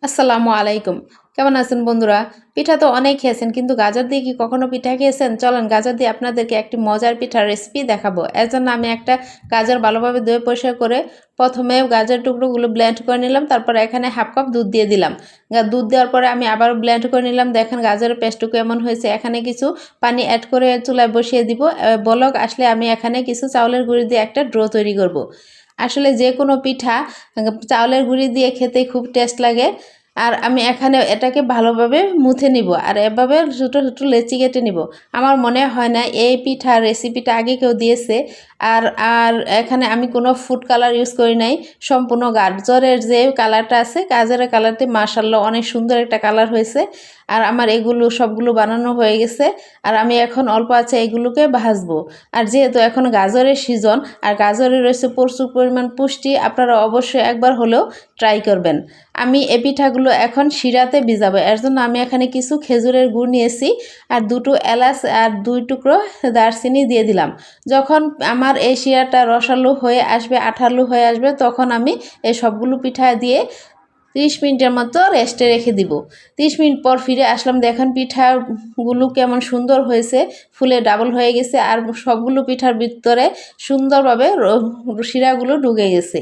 আসসালামু আলাইকুম। কেমন আছেন বন্ধুরা? পিঠা তো অনেক খেয়েছেন কিন্তু গাজর দিয়ে কি কখনো পিঠা খেয়েছেন? চলেন গাজর দিয়ে আপনাদেরকে একটি মজার পিঠার রেসিপি দেখাবো। এর জন্য আমি একটা গাজর ভালোভাবে ধুয়ে পরিষ্কার করে প্রথমে গাজরের টুকরোগুলো ব্লেন্ড করে নিলাম। তারপরে এখানে হাফ কাপ দুধ দিয়ে দিলাম। দুধ দেওয়ার পরে আমি আবারও ব্লেন্ড করে নিলাম। দেখেন গাজরের পেস্টটুকু এমন হয়েছে। এখানে কিছু পানি এড করে চুলায় বসিয়ে দিব। বলক আসলে আমি এখানে কিছু চাউলের গুঁড়ি দিয়ে একটা ড্রো তৈরি করব। আসলে যে কোনো পিঠা চাউলের গুঁড়ি দিয়ে খেতে খুব টেস্ট লাগে। আর আমি এখানে এটাকে ভালোভাবে মুথে নিব আর এভাবে ছোটো ছোটো লেচি কেটে নিব। আমার মনে হয় না এই পিঠার রেসিপিটা আগে কেউ দিয়েছে। আর আর এখানে আমি কোনো ফুড কালার ইউজ করি নাই। সম্পূর্ণ গাজরের যে কালারটা আছে গাজরের কালারটি মাশাআল্লাহ অনেক সুন্দর একটা কালার হয়েছে। আর আমার এগুলো সবগুলো বানানো হয়ে গেছে। আর আমি এখন অল্প আছে এগুলোকে ভাজবো। আর যেহেতু এখন গাজরের সিজন আর গাজরের রয়েছে প্রচুর পরিমাণ পুষ্টি, আপনারা অবশ্যই একবার হলেও ট্রাই করবেন। আমি এই পিঠাগুলো এখন শিরাতে ভিজাবো। এর জন্য আমি এখানে কিছু খেজুরের গুড় নিয়েছি আর দুটো এলাচ আর 2 টুকরো দারচিনি দিয়ে দিলাম। যখন আমার এই শিরাটা রসালো হয়ে আসবে, আঠালো হয়ে আসবে, তখন আমি এই সবগুলো পিঠা দিয়ে 30 মিনিটের মতো রেস্টে রেখে দিব। 30 মিনিট পর ফিরে আসলাম। দেখেন পিঠাগুলো কেমন সুন্দর হয়েছে, ফুলে ডাবল হয়ে গেছে আর সবগুলো পিঠার ভিতরে সুন্দরভাবে শিরাগুলো ঢুকে গেছে।